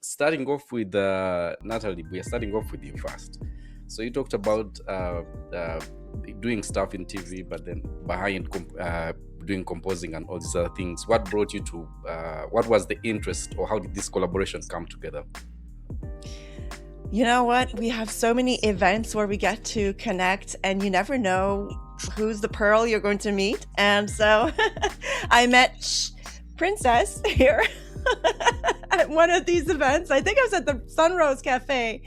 starting off with Nathalie, we are starting off with you first. So you talked about doing stuff in TV, but then behind doing composing and all these other things. What brought you to, what was the interest, or how did this collaboration come together? You know what? We have so many events where we get to connect, and you never know who's the pearl you're going to meet. And so I met Princess here at one of these events. I think I was at the Sunrose Cafe,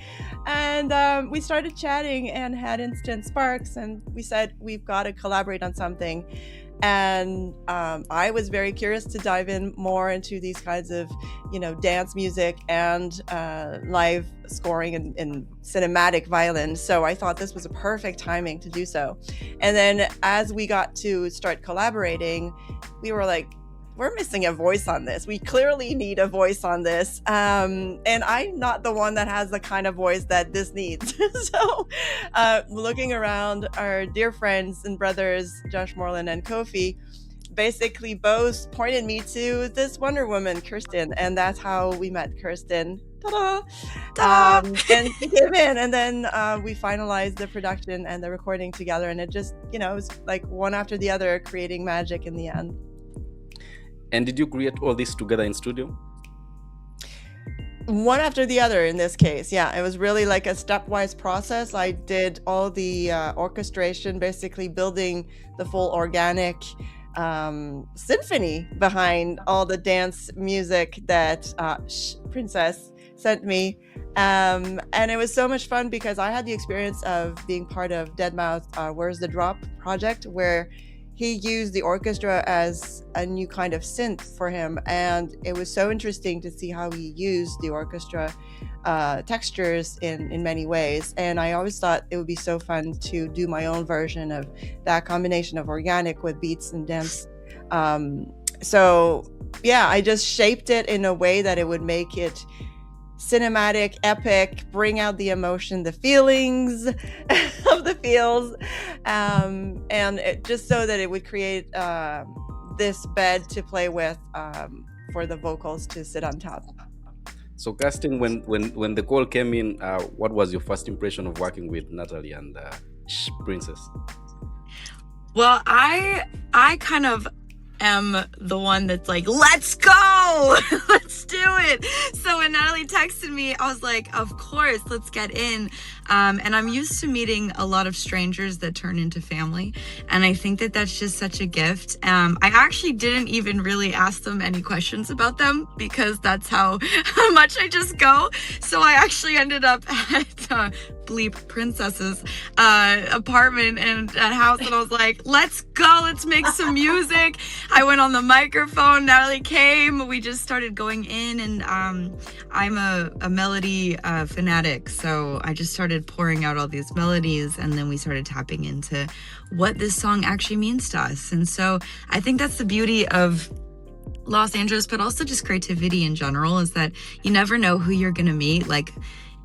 and we started chatting and had instant sparks, and we said we've got to collaborate on something. And I was very curious to dive in more into these kinds of, dance music and live scoring and cinematic violin. So I thought this was a perfect timing to do so. And then as we got to start collaborating, we were like, we're missing a voice on this. We clearly need a voice on this. And I'm not the one that has the kind of voice that this needs. So looking around, our dear friends and brothers, Josh Moreland and Kofi, basically both pointed me to this Wonder Woman, Kirsten. And that's how we met Kirsten. Ta-da! And she came in, and then we finalized the production and the recording together. And it just, it was like one after the other, creating magic in the end. And did you create all this together in studio? One after the other in this case, yeah. It was really like a stepwise process. I did all the orchestration, basically building the full organic symphony behind all the dance music that Princess sent me. And it was so much fun because I had the experience of being part of Deadmau5's Where's the Drop project, where he used the orchestra as a new kind of synth for him. And it was so interesting to see how he used the orchestra textures in many ways. And I always thought it would be so fun to do my own version of that combination of organic with beats and dance. So yeah, I just shaped it in a way that it would make it cinematic, epic, bring out the emotion, the feelings of the feels, and it, just so that it would create this bed to play with for the vocals to sit on top. So casting, when the call came in, what was your first impression of working with Nathalie and Princess? Well, I kind of am the one that's like, let's go, let's do it. So when Nathalie texted me, I was like, of course, let's get in. And I'm used to meeting a lot of strangers that turn into family. And I think that that's just such a gift. I actually didn't even really ask them any questions about them because that's how much I just go. So I actually ended up at Bleep Princess's apartment and house, and I was like, let's go, let's make some music. I went on the microphone, Nathalie came, we just started going in, and I'm a melody fanatic, so I just started pouring out all these melodies, and then we started tapping into what this song actually means to us. And so I think that's the beauty of Los Angeles, but also just creativity in general, is that you never know who you're gonna meet, like,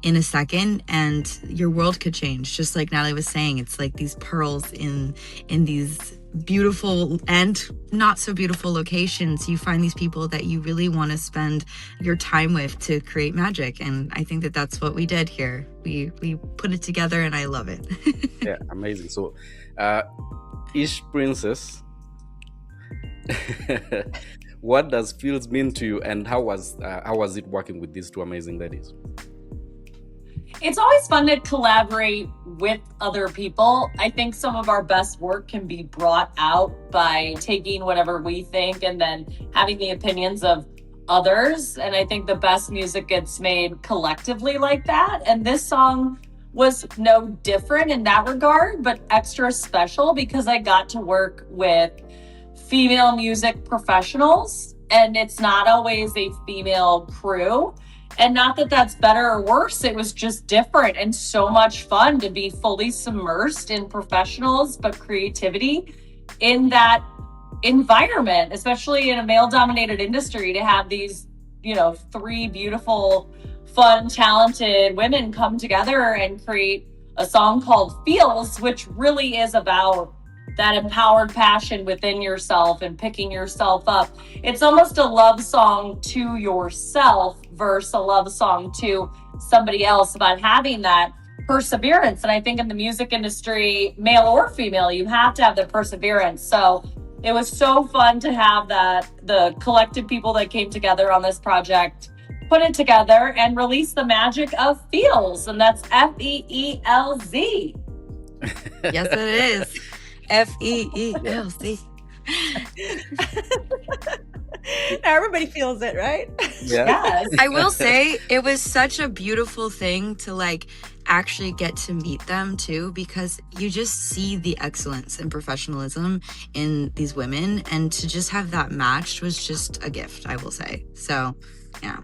in a second, and your world could change. Just like Nathalie was saying, it's like these pearls in these beautiful and not so beautiful locations. You find these people that you really want to spend your time with to create magic, and I think that that's what we did here. We put it together, and I love it. Yeah, amazing. So Ish Princess, what does Feelz mean to you, and how was it working with these two amazing ladies? It's always fun to collaborate with other people. I think some of our best work can be brought out by taking whatever we think and then having the opinions of others. And I think the best music gets made collectively like that. And this song was no different in that regard, but extra special because I got to work with female music professionals, and it's not always a female crew. And not that that's better or worse, it was just different and so much fun to be fully submersed in professionals, but creativity in that environment, especially in a male-dominated industry, to have these, three beautiful, fun, talented women come together and create a song called Feelz, which really is about that empowered passion within yourself and picking yourself up. It's almost a love song to yourself versus a love song to somebody else, about having that perseverance. And I think in the music industry, male or female, you have to have the perseverance. So it was so fun to have that, the collective people that came together on this project, put it together and release the magic of Feelz. And that's Feelz. Yes, it is. Feelz. Everybody feels it, right? Yeah. Yes. I will say it was such a beautiful thing to like actually get to meet them too, because you just see the excellence and professionalism in these women, and to just have that matched was just a gift, I will say. So yeah.